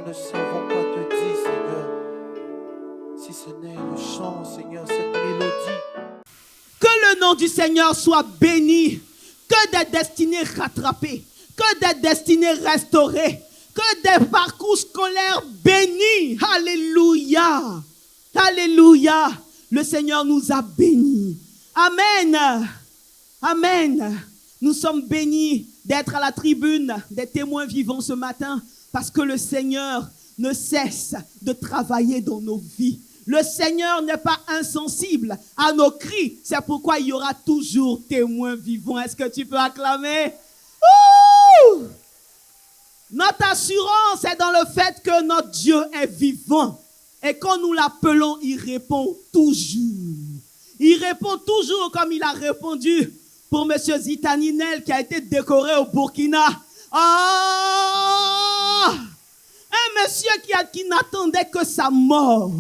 ne savons quoi te dire, Seigneur. Si ce n'est le chant, Seigneur, cette mélodie. Que le nom du Seigneur soit béni. Que des destinées rattrapées. Que des destinées restaurées. Que des parcours scolaires bénis. Alléluia. Alléluia. Le Seigneur nous a bénis. Amen. Amen. Nous sommes bénis d'être à la tribune des témoins vivants ce matin parce que le Seigneur ne cesse de travailler dans nos vies. Le Seigneur n'est pas insensible à nos cris. C'est pourquoi il y aura toujours témoins vivants. Est-ce que tu peux acclamer? Ouh! Notre assurance est dans le fait que notre Dieu est vivant. Et quand nous l'appelons, il répond toujours. Il répond toujours comme il a répondu pour M. Zitaninel qui a été décoré au Burkina. Ah! Un monsieur qui n'attendait que sa mort.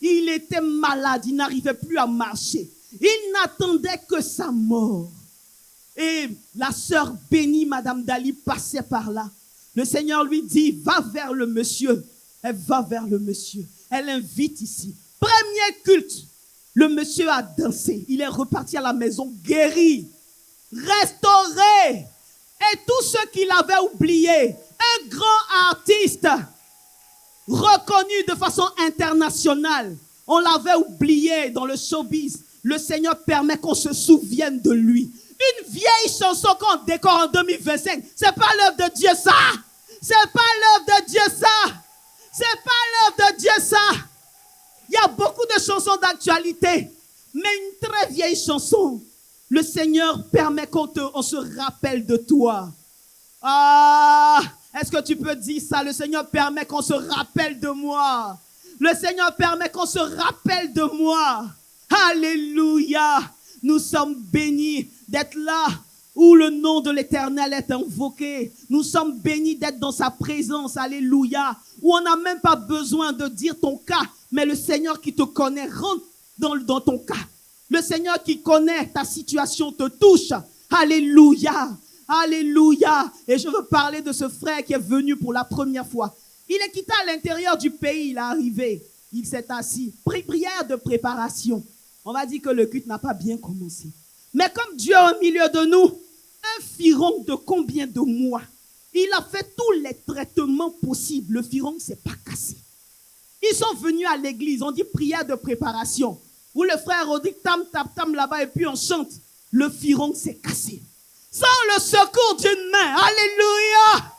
Il était malade, il n'arrivait plus à marcher. Il n'attendait que sa mort. Et la sœur bénie, Madame Dali, passait par là. Le Seigneur lui dit, va vers le monsieur. Elle va vers le monsieur. Elle invite ici. Premier culte. Le monsieur a dansé. Il est reparti à la maison guéri, restauré. Et tous ceux qui l'avaient oublié, un grand artiste reconnu de façon internationale, on l'avait oublié dans le showbiz. Le Seigneur permet qu'on se souvienne de lui. Une vieille chanson qu'on décore en 2025, c'est pas l'œuvre de Dieu ça. C'est pas l'œuvre de Dieu ça. C'est pas l'œuvre de Dieu ça. Il y a beaucoup de chansons d'actualité, mais une très vieille chanson, le Seigneur permet qu'on se rappelle de toi. Ah, est-ce que tu peux dire ça? Le Seigneur permet qu'on se rappelle de moi. Le Seigneur permet qu'on se rappelle de moi. Alléluia. Nous sommes bénis d'être là où le nom de l'Éternel est invoqué. Nous sommes bénis d'être dans sa présence. Alléluia. Où on n'a même pas besoin de dire ton cas, mais le Seigneur qui te connaît rentre dans ton cas. Le Seigneur qui connaît ta situation te touche. Alléluia. Alléluia. Et je veux parler de ce frère qui est venu pour la première fois. Il est quitté à l'intérieur du pays, il est arrivé. Il s'est assis. Prière de préparation. On va dire que le culte n'a pas bien commencé. Mais comme Dieu est au milieu de nous, un firon de combien de mois? Il a fait tous les traitements possibles. Le firon ne s'est pas cassé. Ils sont venus à l'église, on dit prière de préparation. Où le frère Rodrigue tam, tam là-bas et puis on chante. Le firon s'est cassé. Sans le secours d'une main. Alléluia.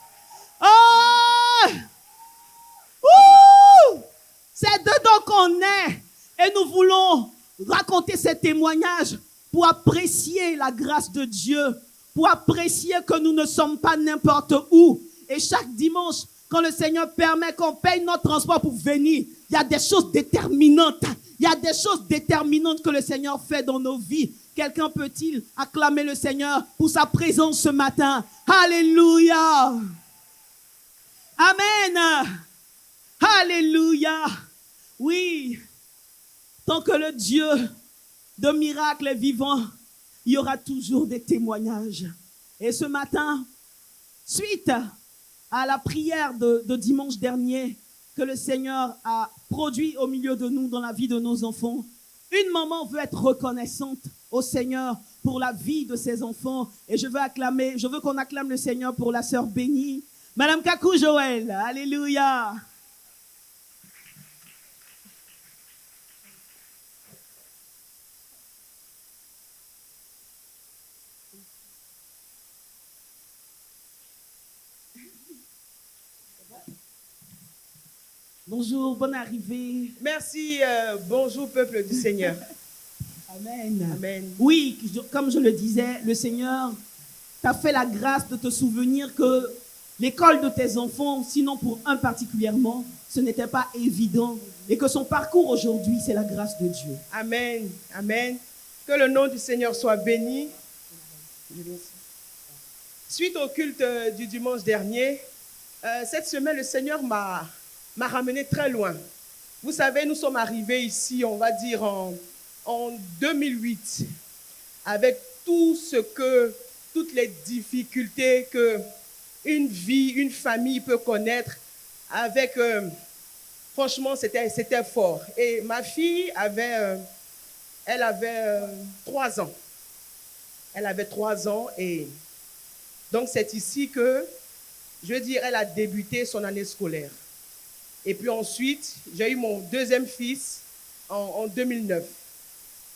Oh! Ouh! C'est dedans qu'on est. Et nous voulons raconter ces témoignages pour apprécier la grâce de Dieu. Pour apprécier que nous ne sommes pas n'importe où. Et chaque dimanche, quand le Seigneur permet qu'on paye notre transport pour venir, il y a des choses déterminantes. Il y a des choses déterminantes que le Seigneur fait dans nos vies. Quelqu'un peut-il acclamer le Seigneur pour sa présence ce matin? Alléluia. Amen. Alléluia. Oui. Tant que le Dieu de miracles est vivant, il y aura toujours des témoignages. Et ce matin, suite à la prière de dimanche dernier que le Seigneur a produit au milieu de nous dans la vie de nos enfants, une maman veut être reconnaissante au Seigneur pour la vie de ses enfants. Et je veux qu'on acclame le Seigneur pour la sœur bénie, Madame Kakou Joël. Alléluia. Bonjour, bonne arrivée. Merci, bonjour peuple du Seigneur. Amen. Amen. Oui, comme je le disais, le Seigneur t'a fait la grâce de te souvenir que l'école de tes enfants, sinon pour un particulièrement, ce n'était pas évident. Et que son parcours aujourd'hui, c'est la grâce de Dieu. Amen. Amen. Que le nom du Seigneur soit béni. Suite au culte du dimanche dernier, cette semaine, le Seigneur m'a ramené très loin. Vous savez, nous sommes arrivés ici, on va dire, en 2008, avec toutes les difficultés que une famille peut connaître avec, franchement, c'était fort. Et ma fille elle avait 3 ans. Elle avait 3 ans et donc c'est ici que, je veux dire, elle a débuté son année scolaire. Et puis ensuite, j'ai eu mon deuxième fils en 2009.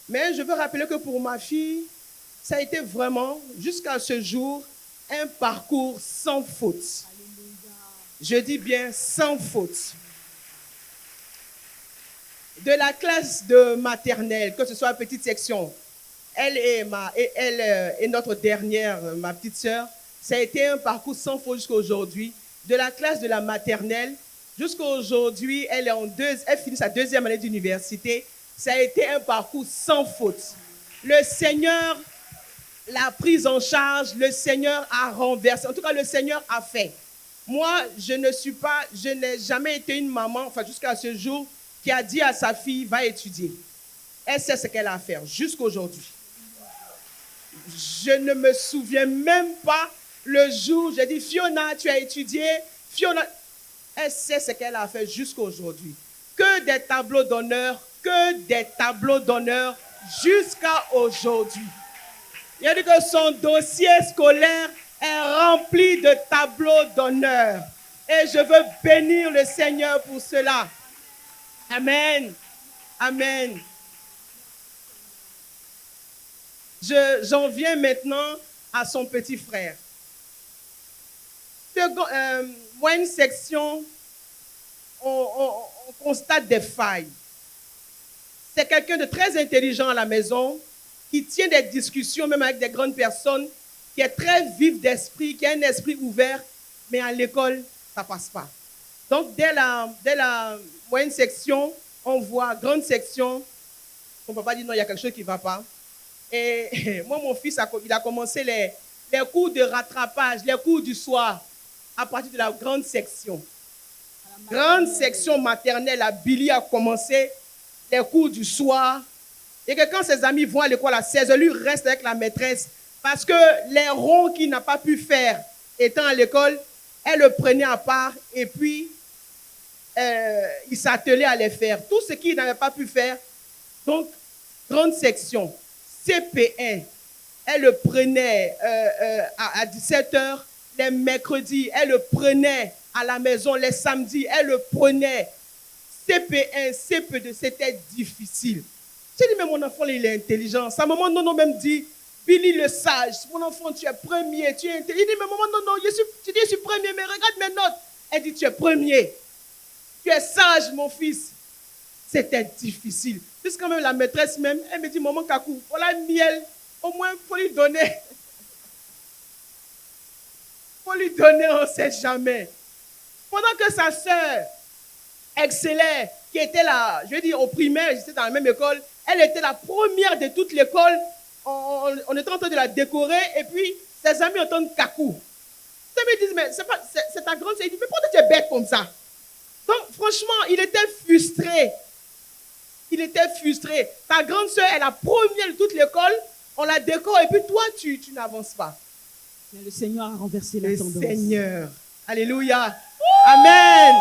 Mais je veux rappeler que pour ma fille, ça a été vraiment, jusqu'à ce jour, un parcours sans faute. Je dis bien sans faute. De la classe de maternelle, que ce soit petite section, elle et notre dernière, ma petite sœur, ça a été un parcours sans faute jusqu'à aujourd'hui. De la classe de la maternelle jusqu'à aujourd'hui, elle finit sa 2e année d'université. Ça a été un parcours sans faute. Le Seigneur l'a prise en charge, le Seigneur a renversé. En tout cas, le Seigneur a fait. Moi, je n'ai jamais été une maman, enfin jusqu'à ce jour, qui a dit à sa fille, va étudier. Elle sait ce qu'elle a à faire jusqu'à aujourd'hui. Je ne me souviens même pas le jour où j'ai dit, Fiona, tu as étudié. Fiona, elle sait ce qu'elle a fait jusqu'à aujourd'hui. Que des tableaux d'honneur jusqu'à aujourd'hui. Il a dit que son dossier scolaire est rempli de tableaux d'honneur. Et je veux bénir le Seigneur pour cela. Amen. Amen. J'en viens maintenant à son petit frère. Moyenne section, on constate des failles. C'est quelqu'un de très intelligent à la maison, qui tient des discussions même avec des grandes personnes, qui est très vif d'esprit, qui a un esprit ouvert, mais à l'école, ça ne passe pas. Donc, dès la moyenne section, on voit grande section, on ne peut pas dire non, il y a quelque chose qui ne va pas. Et moi, mon fils, il a commencé les cours de rattrapage, les cours du soir, à partir de la grande section. Grande section maternelle, à Billy a commencé les cours du soir. Et que quand ses amis vont à l'école à 16h, lui reste avec la maîtresse. Parce que les ronds qu'il n'a pas pu faire étant à l'école, elle le prenait à part et puis il s'attelait à les faire. Tout ce qu'il n'avait pas pu faire. Donc, grande section, CP1, elle le prenait à 17h les mercredis, elle le prenait à la maison les samedis, elle le prenait. CP1, CP2, c'était difficile. J'ai dit, mais mon enfant, il est intelligent. Sa maman, non, même dit, Billy le sage, mon enfant, tu es premier, tu es intelligent. Il dit, mais maman, non, tu dis, je suis premier, mais regarde mes notes. Elle dit, tu es premier. Tu es sage, mon fils. C'était difficile. Jusqu'à même la maîtresse même, elle me dit, maman Kakou, voilà le miel, au moins, il faut lui donner. Il faut lui donner, on ne sait jamais. Pendant que sa sœur excellait, qui était là, je veux dire, au primaire, j'étais dans la même école, elle était la première de toute l'école. On était en train de la décorer et puis ses amis entendent Kakou. Ses amis disent, mais c'est ta grande sœur. Il dit, mais pourquoi tu es bête comme ça? Donc, franchement, il était frustré. Il était frustré. Ta grande sœur est la première de toute l'école. On la décore et puis toi, tu n'avances pas. Mais le Seigneur a renversé la tendance. Le Seigneur. Alléluia. Amen.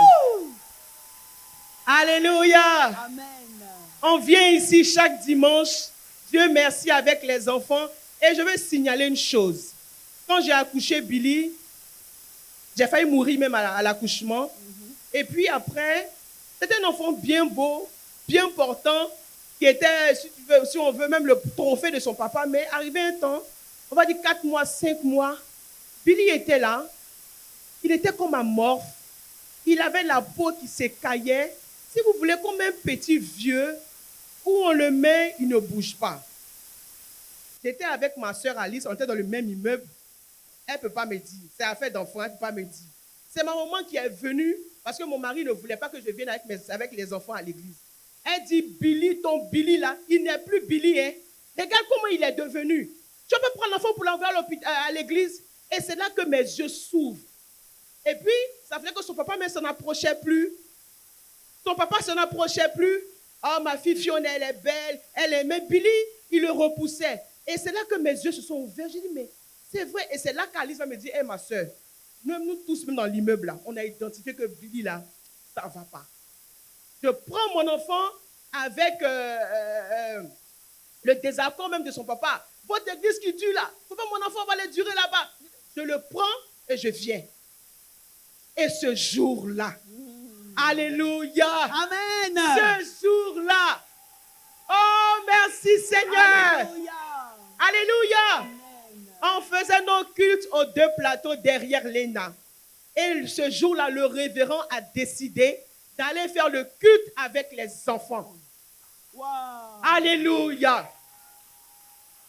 Alléluia. Amen. On vient ici chaque dimanche, Dieu merci, avec les enfants. Et je veux signaler une chose. Quand j'ai accouché Billy, j'ai failli mourir même à l'accouchement. Et puis après, c'était un enfant bien beau, bien portant, qui était, si on veut, même le trophée de son papa. Mais arrivé un temps, on va dire 4 mois, 5 mois, Billy était là. Il était comme amorphe. Il avait la peau qui s'écaillait. Si vous voulez, comme un petit vieux, où on le met, il ne bouge pas. J'étais avec ma soeur Alice, on était dans le même immeuble. Elle ne peut pas me dire. C'est affaire d'enfant, elle ne peut pas me dire. C'est ma maman qui est venue, parce que mon mari ne voulait pas que je vienne avec les enfants à l'église. Elle dit, Billy, ton Billy là, il n'est plus Billy. Hein. Regarde comment il est devenu. Tu peux prendre l'enfant pour l'envoyer à l'église. Et c'est là que mes yeux s'ouvrent. Et puis, ça fait que son papa ne s'en approchait plus. Son papa ne s'en approchait plus. Oh, ma fille Fiona, elle est belle, elle aimait Billy, il le repoussait. Et c'est là que mes yeux se sont ouverts. J'ai dit, mais c'est vrai. Et c'est là qu'Alice va me dire, hé, ma soeur, même nous tous, même dans l'immeuble, là, on a identifié que Billy, là, ça ne va pas. Je prends mon enfant avec le désaccord même de son papa. Votre église qui dure là, papa, mon enfant va aller durer là-bas. Je le prends et je viens. Et ce jour-là, alléluia, Amen. ce jour-là, oh merci Seigneur, Alléluia. alléluia. Amen. On faisait nos cultes aux 2 plateaux derrière l'ENA. Et ce jour-là, le révérend a décidé d'aller faire le culte avec les enfants. Wow. Alléluia.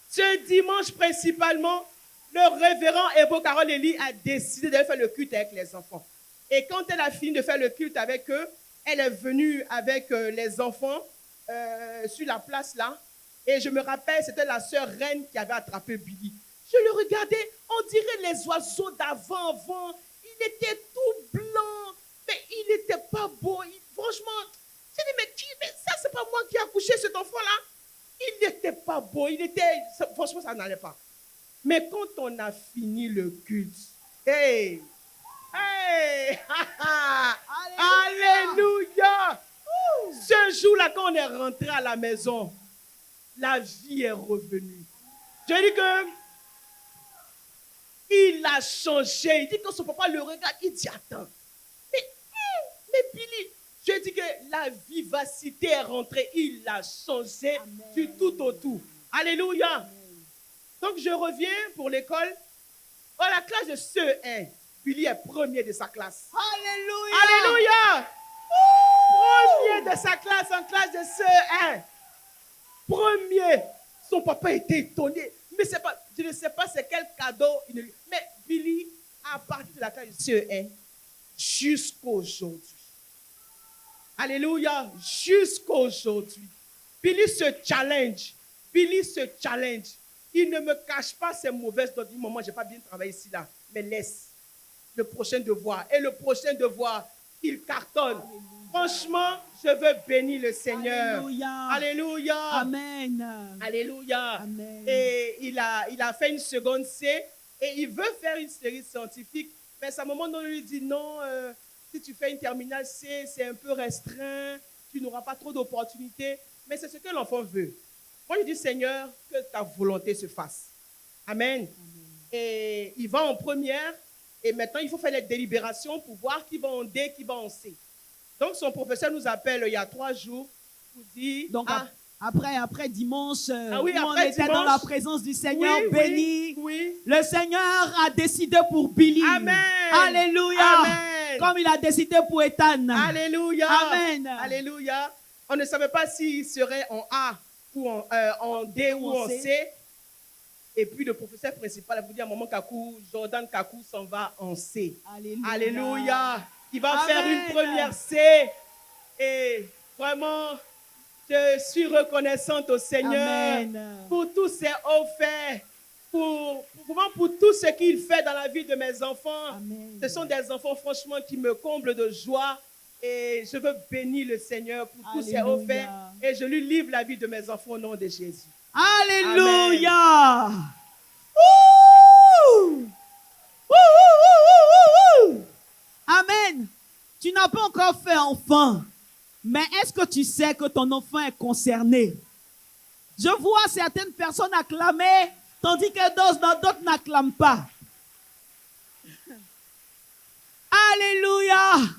Ce dimanche principalement, le révérend Ebo Carole Eli a décidé d'aller faire le culte avec les enfants. Et quand elle a fini de faire le culte avec eux, elle est venue avec les enfants sur la place là. Et je me rappelle, c'était la sœur Reine qui avait attrapé Billy. Je le regardais, on dirait les oiseaux d'avant. Il était tout blanc, mais il n'était pas beau. Franchement, j'ai dit, mais ça, c'est pas moi qui ai accouché cet enfant-là. Il n'était pas beau, franchement, ça n'allait pas. Mais quand on a fini le culte, hey, alléluia. Ce jour-là, quand on est rentré à la maison, la vie est revenue. Je dis que il a changé. Il dit que son papa le regarde, il dit attends, mais Billy, je dis que la vivacité est rentrée, il a changé. Amen. Du tout au tout. Alléluia. Amen. Donc je reviens pour l'école. Oh, la classe de CE1, Billy est premier de sa classe. Alléluia. Alléluia. Premier de sa classe en classe de CE1. Premier. Son papa était étonné. Mais je ne sais pas c'est quel cadeau. Mais Billy, à partir de la classe de CE1, jusqu'aujourd'hui. Alléluia. Jusqu'aujourd'hui. Billy se challenge. Il ne me cache pas ses mauvaises notes. Du moment, je n'ai pas bien travaillé ici, là. Mais laisse le prochain devoir. Et le prochain devoir, il cartonne. Alléluia. Franchement, je veux bénir le Seigneur. Alléluia. Alléluia. Amen. Alléluia. Amen. Et il a fait une seconde C et il veut faire une série scientifique. Mais sa maman lui dit non, si tu fais une terminale C, c'est un peu restreint, tu n'auras pas trop d'opportunités. Mais c'est ce que l'enfant veut. Moi, je dis Seigneur, que ta volonté se fasse. Amen. Amen. Et il va en première et maintenant il faut faire les délibérations pour voir qui va en D, qui va en C. Donc, son professeur nous appelle il y a 3 jours pour dire... Donc, après dimanche, oui, où on était dans la présence du Seigneur béni, oui. Le Seigneur a décidé pour Billy. Amen. Alléluia. Amen. Comme il a décidé pour Ethan. Alléluia. Amen. Alléluia. On ne savait pas s'il serait en A ou en D ou en C. Et puis, le professeur principal a vous dit à maman Kakou, Jordan Kakou s'en va en C. Alléluia. Alléluia. Il va Amen. faire une première C. Et vraiment, je suis reconnaissante au Seigneur. Amen. Pour tous ses hauts faits, pour tout ce qu'il fait dans la vie de mes enfants. Amen. Ce sont des enfants, franchement, qui me comblent de joie. Et je veux bénir le Seigneur pour tous ses hauts faits. Et je lui livre la vie de mes enfants au nom de Jésus. Alléluia. Amen. Tu n'as pas encore fait enfant, mais est-ce que tu sais que ton enfant est concerné? Je vois certaines personnes acclamer, tandis que d'autres n'acclament pas. Alléluia.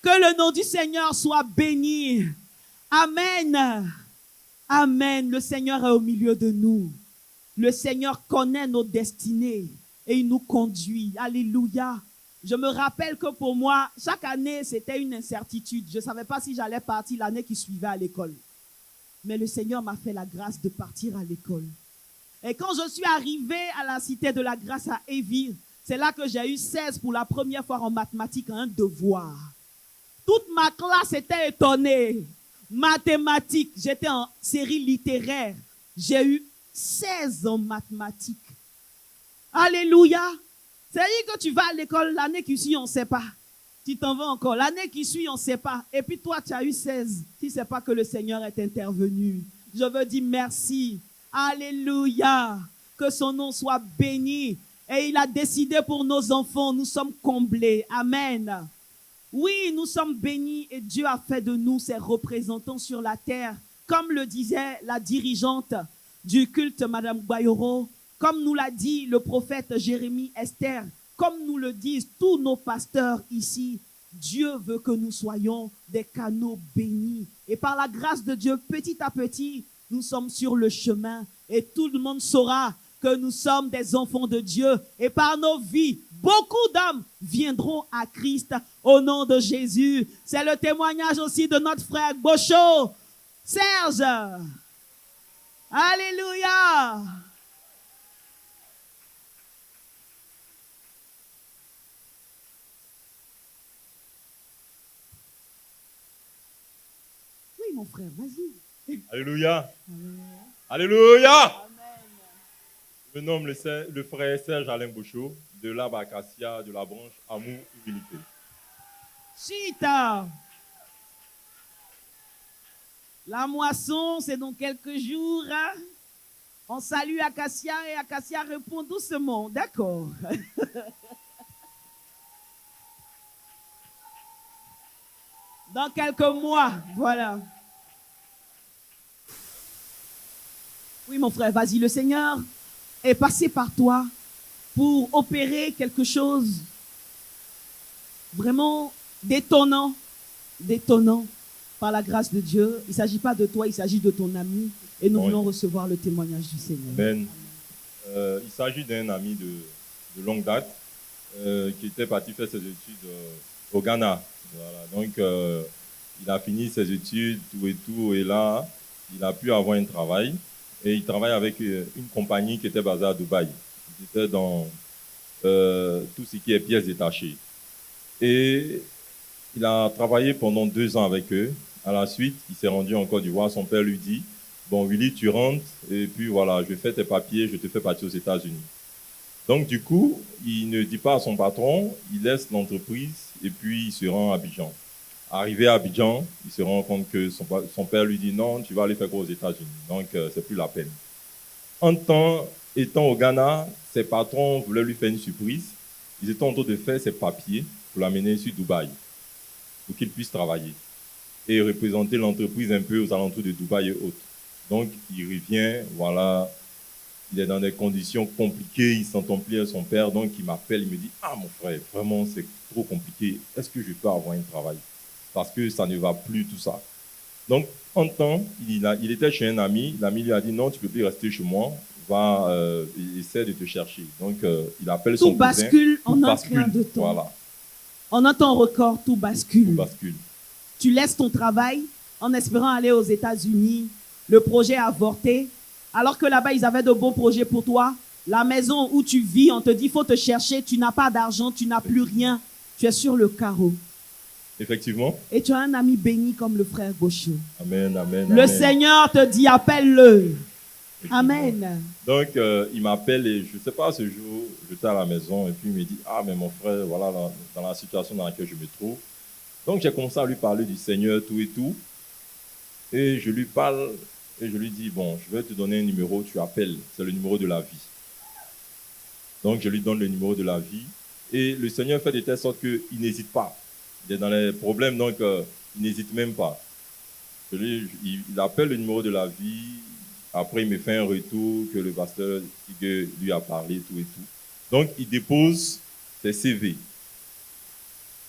Que le nom du Seigneur soit béni. Amen. Amen. Le Seigneur est au milieu de nous. Le Seigneur connaît nos destinées et il nous conduit. Alléluia. Je me rappelle que pour moi, chaque année, c'était une incertitude. Je ne savais pas si j'allais partir l'année qui suivait à l'école. Mais le Seigneur m'a fait la grâce de partir à l'école. Et quand je suis arrivée à la Cité de la Grâce à Évire, c'est là que j'ai eu 16 pour la première fois en mathématiques, un devoir. Toute ma classe était étonnée. Mathématiques, j'étais en série littéraire. J'ai eu 16 en mathématiques. Alléluia. C'est-à-dire que tu vas à l'école, l'année qui suit, on ne sait pas. Tu t'en vas encore. L'année qui suit, on ne sait pas. Et puis toi, tu as eu 16. Tu ne sais pas que le Seigneur est intervenu. Je veux dire merci. Alléluia. Que son nom soit béni. et il a décidé pour nos enfants. Nous sommes comblés. Amen. Oui, nous sommes bénis et Dieu a fait de nous ses représentants sur la terre. Comme le disait la dirigeante du culte, Madame Bayoro, comme nous l'a dit le prophète Jérémie Esther, comme nous le disent tous nos pasteurs ici, Dieu veut que nous soyons des canaux bénis. Et par la grâce de Dieu, petit à petit, nous sommes sur le chemin et tout le monde saura que nous sommes des enfants de Dieu. Et par nos vies, beaucoup d'hommes viendront à Christ au nom de Jésus. C'est le témoignage aussi de notre frère Bocho, Serge. Alléluia. Oui, mon frère, vas-y. Alléluia. Alléluia. Je me nomme le frère Serge Alain Bocho, de l'arbre acacia de la branche Amour Humilité. Chita. La moisson, c'est dans quelques jours. Hein? On salue Acacia et Acacia répond doucement. D'accord. Dans quelques mois, voilà. Oui, mon frère, vas-y, le Seigneur est passé par toi pour opérer quelque chose vraiment d'étonnant, par la grâce de Dieu. Il ne s'agit pas de toi, il s'agit de ton ami. Et nous voulons recevoir le témoignage du Seigneur. Amen. Il s'agit d'un ami de longue date qui était parti faire ses études au Ghana. Voilà. Donc, il a fini ses études, tout, et là, il a pu avoir un travail. Et il travaille avec une compagnie qui était basée à Dubaï. Il était dans tout ce qui est pièces détachées. Et il a travaillé pendant 2 ans avec eux. À la suite, il s'est rendu en Côte d'Ivoire. Son père lui dit, bon, Willy, tu rentres, et puis voilà, je fais tes papiers, je te fais partir aux États-Unis. Donc, du coup, il ne dit pas à son patron, il laisse l'entreprise, et puis il se rend à Abidjan. Arrivé à Abidjan, il se rend compte que son père lui dit, non, tu vas aller faire quoi aux États-Unis? Donc, c'est plus la peine. Étant au Ghana, ses patrons voulaient lui faire une surprise. Ils étaient en train de faire ses papiers pour l'amener sur Dubaï, pour qu'il puisse travailler et représenter l'entreprise un peu aux alentours de Dubaï et autres. Donc, il revient, voilà, il est dans des conditions compliquées, il s'entend plus avec son père, donc il m'appelle, il me dit, ah mon frère, vraiment c'est trop compliqué, est-ce que je peux avoir un travail? Parce que ça ne va plus, tout ça. Donc, en temps, il était chez un ami, l'ami lui a dit, non, tu ne peux plus rester chez moi, va, essaie de te chercher. Donc, il appelle son cousin. Tout bascule en un clin de temps. Voilà. En un temps record, tout bascule. Tout bascule. Tu laisses ton travail en espérant aller aux États-Unis. Le projet a avorté. Alors que là-bas, ils avaient de bons projets pour toi. La maison où tu vis, on te dit, il faut te chercher. Tu n'as pas d'argent, tu n'as plus rien. Tu es sur le carreau. Effectivement. Et tu as un ami béni comme le frère Bocho. Amen, amen. Le amen. Seigneur te dit, appelle-le. Amen. Donc, il m'appelle et je ne sais pas, ce jour, j'étais à la maison et puis il me dit, ah, mais mon frère, voilà, dans la situation dans laquelle je me trouve. Donc, j'ai commencé à lui parler du Seigneur, tout et tout. Et je lui parle et je lui dis, bon, je vais te donner un numéro, tu appelles, c'est le numéro de la vie. Donc, je lui donne le numéro de la vie. Et le Seigneur fait de telle sorte qu'il n'hésite pas. Il est dans les problèmes, donc il n'hésite même pas. Il appelle le numéro de la vie. Après, il me fait un retour que le pasteur lui a parlé, tout et tout. Donc, il dépose ses CV.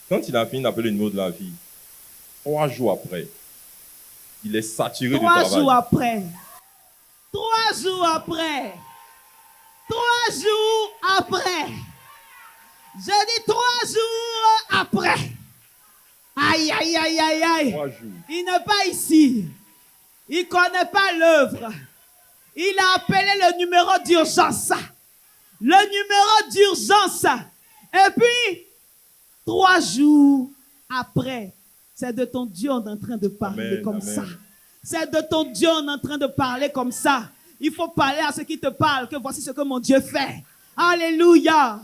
Quand il a fini d'appeler le numéro de la vie, 3 jours après, il est saturé de travail. 3 jours après. 3 jours après. 3 jours après. Je dis 3 jours après. Aïe, aïe, aïe, aïe, aïe. 3 jours. Il n'est pas ici. Il ne connaît pas l'œuvre. Il a appelé le numéro d'urgence. Le numéro d'urgence. Et puis, 3 jours après, c'est de ton Dieu on est en train de parler Amen, comme amen. ça. C'est de ton Dieu on est en train de parler comme ça. Il faut parler à ceux qui te parlent, que voici ce que mon Dieu fait. Alléluia.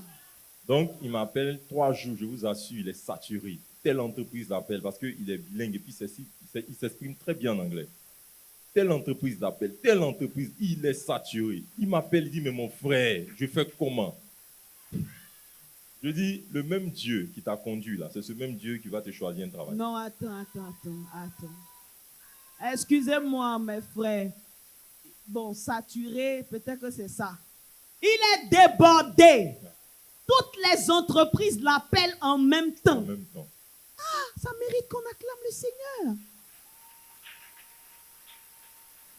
Donc, il m'appelle 3 jours, je vous assure, il est saturé. Telle entreprise l'appelle parce qu'il est bilingue et puis il s'exprime très bien en anglais. Telle entreprise l'appelle, telle entreprise, il est saturé. Il m'appelle, il dit, mais mon frère, je fais comment? Je dis, le même Dieu qui t'a conduit là, c'est ce même Dieu qui va te choisir un travail. Non, attends. Excusez-moi, mes frères. Bon, saturé, peut-être que c'est ça. Il est débordé. Toutes les entreprises l'appellent en même En temps. même temps. Ça mérite qu'on acclame le Seigneur.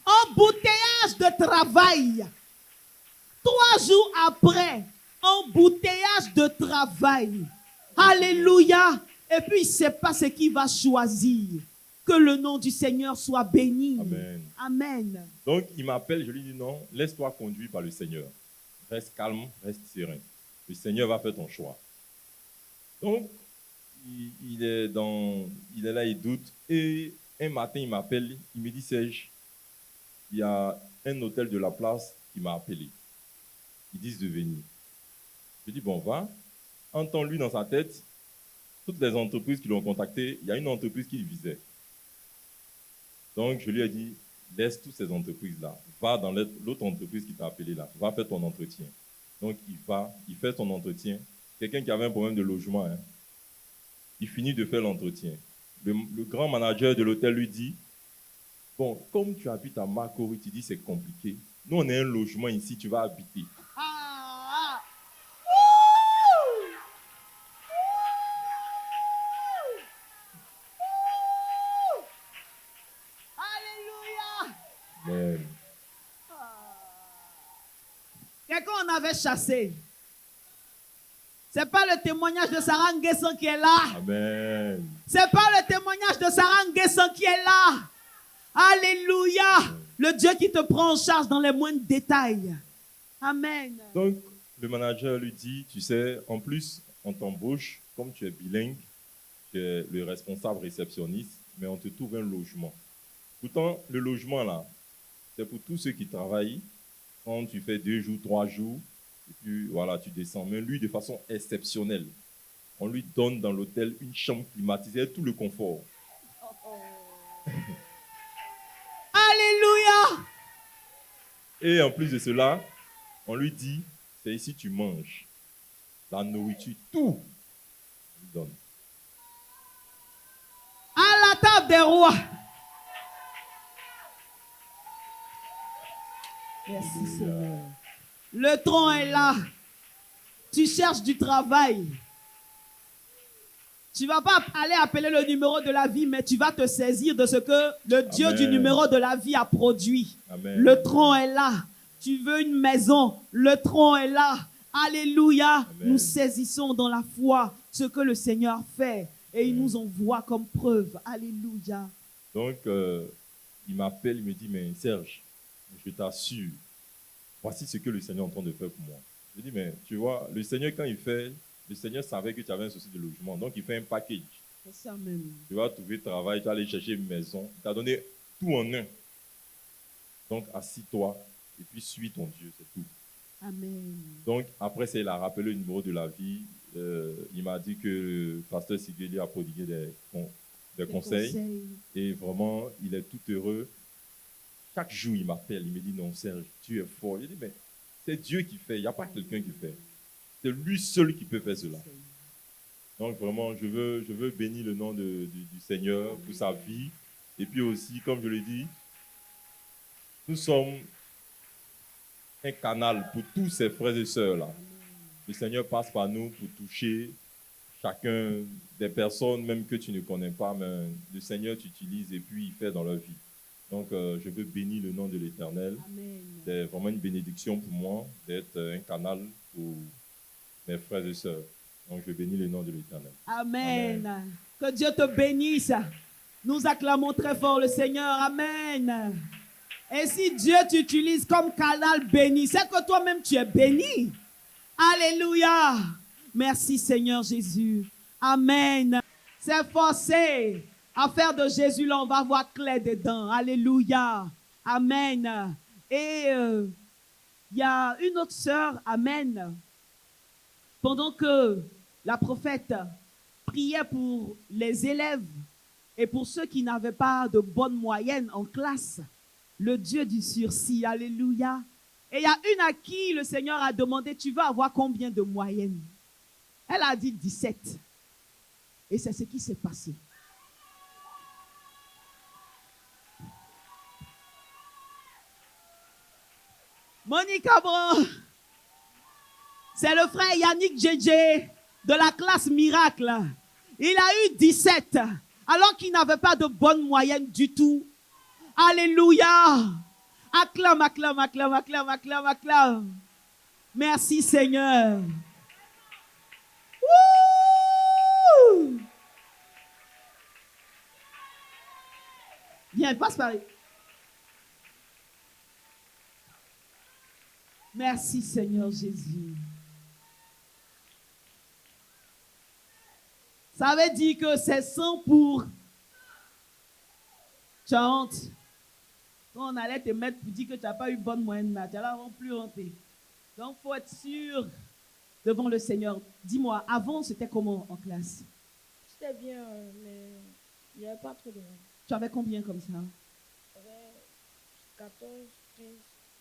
Embouteillage de travail. 3 jours après, embouteillage de travail. Alléluia. Et puis, il ne sait pas ce qu'il va choisir. Que le nom du Seigneur soit béni. Amen. Amen. Donc, il m'appelle, je lui dis non, laisse-toi conduire par le Seigneur. Reste calme, reste serein. Le Seigneur va faire ton choix. Donc, il est là, il doute. Et un matin, il m'appelle, il me dit, Serge, il y a un hôtel de la place qui m'a appelé. Ils disent de venir. Je dis, bon, va. Entends-lui dans sa tête, toutes les entreprises qui l'ont contacté, il y a une entreprise qu'il visait. Donc, je lui ai dit, laisse toutes ces entreprises-là. Va dans l'autre entreprise qui t'a appelé là. Va faire ton entretien. Donc, il va, il fait son entretien. Quelqu'un qui avait un problème de logement, hein. Il finit de faire l'entretien. Le grand manager de l'hôtel lui dit, bon, comme tu habites à Makori, tu dis c'est compliqué. Nous, on a un logement ici, tu vas habiter. Alléluia. Mais, Quelqu'un on avait chassé. C'est pas le témoignage de Sarah Nguesson qui est là. amen. C'est pas le témoignage de Sarah Nguesson qui est là. Alléluia. Le Dieu qui te prend en charge dans les moindres détails. Amen. Donc, le manager lui dit, tu sais, en plus, on t'embauche, comme tu es bilingue, tu es le responsable réceptionniste, mais on te trouve un logement. Pourtant, le logement, là, c'est pour tous ceux qui travaillent. Quand tu fais 2 jours, 3 jours, et puis voilà, tu descends. Mais lui, de façon exceptionnelle, on lui donne dans l'hôtel une chambre climatisée, tout le confort. Alléluia. Et en plus de cela, on lui dit, c'est ici tu manges. La nourriture, tout. On lui donne. À la table des rois. Merci Seigneur. Le tronc est là. Tu cherches du travail. Tu ne vas pas aller appeler le numéro de la vie, mais tu vas te saisir de ce que le Dieu Amen. du numéro de la vie a produit. Amen. Le tronc est là. Tu veux une maison. Le tronc est là. Alléluia. Amen. Nous saisissons dans la foi ce que le Seigneur fait. Et il nous envoie comme preuve. Alléluia. Donc, il m'appelle, il me dit, mais Serge, je t'assure, voici ce que le Seigneur est en train de faire pour moi. Je dis, mais tu vois, le Seigneur, quand il fait, le Seigneur savait que tu avais un souci de logement. Donc, il fait un package. C'est ça même. Tu vas trouver travail, tu vas aller chercher une maison. Il t'a donné tout en un. Donc, assis-toi et puis suis ton Dieu, c'est tout. Amen. Donc, après ça, il a rappelé le numéro de la vie. Il m'a dit que le pasteur Sigeli a prodigué des conseils. Et vraiment, il est tout heureux. Chaque jour, il m'appelle, il me dit, non, Serge, tu es fort. Je dis, mais c'est Dieu qui fait, il n'y a pas quelqu'un qui fait. C'est lui seul qui peut faire cela. Donc, vraiment, je veux bénir le nom du Seigneur pour sa vie. Et puis aussi, comme je l'ai dit, nous sommes un canal pour tous ces frères et sœurs là. Le Seigneur passe par nous pour toucher chacun des personnes, même que tu ne connais pas, mais le Seigneur t'utilise et puis il fait dans leur vie. Donc, je veux bénir le nom de l'Éternel. Amen. C'est vraiment une bénédiction pour moi d'être un canal pour mes frères et sœurs. Donc, je bénis le nom de l'Éternel. Amen. Que Dieu te bénisse. Nous acclamons très fort le Seigneur. Amen. Et si Dieu t'utilise comme canal béni, c'est que toi-même tu es béni. Alléluia. Merci Seigneur Jésus. Amen. C'est forcé. À faire de Jésus, là, on va voir clair dedans. Alléluia. Amen. Et il y a une autre sœur, Amen. Pendant que la prophète priait pour les élèves et pour ceux qui n'avaient pas de bonne moyenne en classe, le Dieu du sursis, alléluia, Et il y a une à qui le Seigneur a demandé, tu veux avoir combien de moyenne? Elle a dit 17. Et c'est ce qui s'est passé. Monique Abran, c'est le frère Yannick Djedje de la classe Miracle. Il a eu 17, alors qu'il n'avait pas de bonne moyenne du tout. Alléluia. Acclame, acclame, acclame, acclame, acclame, acclame. Merci Seigneur. Wouh! Viens, passe par ici. Merci Seigneur Jésus. Ça veut dire que c'est 100 pour... Tu as honte. Quand on allait te mettre pour dire que tu n'as pas eu bonne moyenne maths, tu n'as plus honte. Donc, il faut être sûr devant le Seigneur. Dis-moi, avant, c'était comment en classe? C'était bien, mais il n'y avait pas trop de monde. Tu avais combien comme ça? J'avais 14, 15.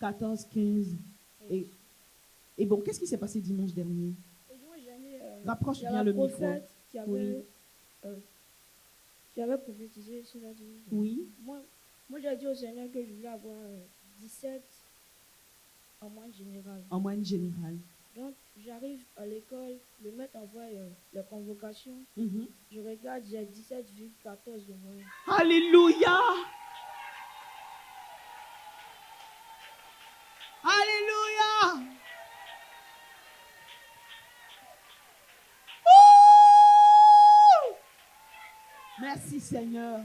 14, 15. Et bon, qu'est-ce qui s'est passé dimanche dernier? Et dimanche dernier, Rapproche il y a bien la le micro. prophète qui avait, Oui. qui avait prophétisé sur la vie. Oui. Moi, j'ai dit au Seigneur que je voulais avoir 17 en moyenne générale. En moyenne générale. Donc, j'arrive à l'école, le maître envoie les convocations. Mhm. Je regarde, j'ai 17,14 de moyenne. Alléluia! Alléluia! Ouh! Merci Seigneur.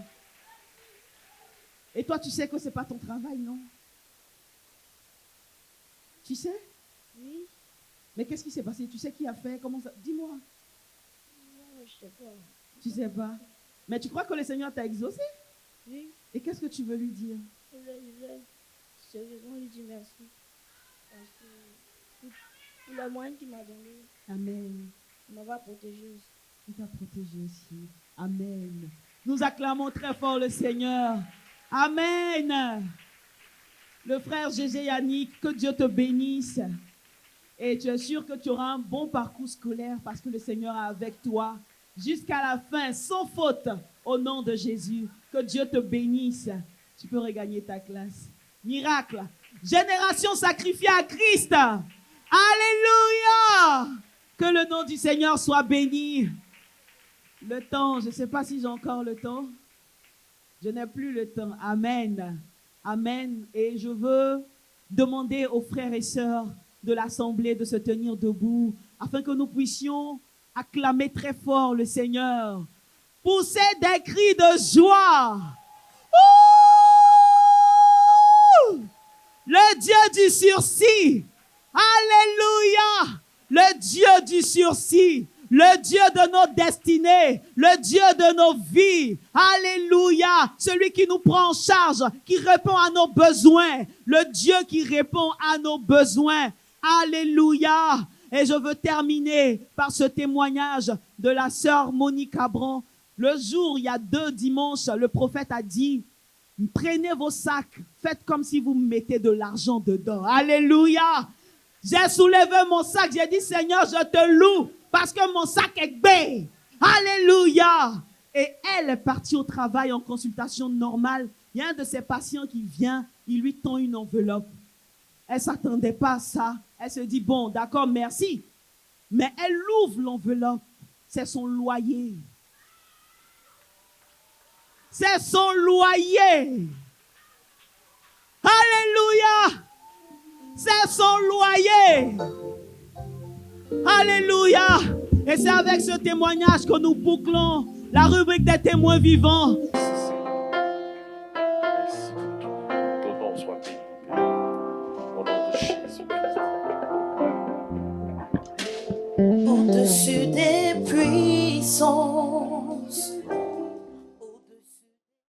Et toi, tu sais que ce n'est pas ton travail, non? Tu sais? Oui, Mais qu'est-ce qui s'est passé? Tu sais qui a fait? Comment ça? Dis-moi. non, je sais pas. Tu sais pas. Mais tu crois que le Seigneur t'a exaucé? Oui, Et qu'est-ce que tu veux lui dire? je voulais sérieusement lui dire merci. Parce que pour la moyenne qu'il m'a donnée, Amen. il m'avait protégé aussi. Il t'a protégé aussi. Amen. Nous acclamons très fort le Seigneur. Amen. Le frère Gégé Yannick, que Dieu te bénisse. Et tu es sûr que tu auras un bon parcours scolaire parce que le Seigneur est avec toi jusqu'à la fin, sans faute, au nom de Jésus. Que Dieu te bénisse. Tu peux regagner ta classe. Miracle. Génération sacrifiée à Christ. Alléluia. Que le nom du Seigneur soit béni. Le temps, je ne sais pas si j'ai encore le temps. Je n'ai plus le temps. Amen. Amen. Et je veux demander aux frères et sœurs de l'Assemblée de se tenir debout afin que nous puissions acclamer très fort le Seigneur. Pousser des cris de joie. Ouh! Le Dieu du sursis. Alléluia. Le Dieu du sursis. Le Dieu de nos destinées, le Dieu de nos vies. Alléluia. Celui qui nous prend en charge, qui répond à nos besoins. Le Dieu qui répond à nos besoins. Alléluia. Et je veux terminer par ce témoignage de la sœur Monique Abran. Le jour, il y a 2 dimanches, le prophète a dit, prenez vos sacs, faites comme si vous mettez de l'argent dedans. Alléluia. J'ai soulevé mon sac, j'ai dit, Seigneur, je te loue. Parce que mon sac est bé. Alléluia. Et elle est partie au travail en consultation normale. Il y a un de ses patients qui vient, il lui tend une enveloppe. Elle ne s'attendait pas à ça. Elle se dit, bon, d'accord, merci. Mais elle ouvre l'enveloppe. C'est son loyer. C'est son loyer. Alléluia. C'est son loyer. Alléluia. Et c'est avec ce témoignage que nous bouclons la rubrique des témoins vivants. Merci. Ton nom soit béni, Père. Au nom de Jésus-Christ. Au-dessus des puissants,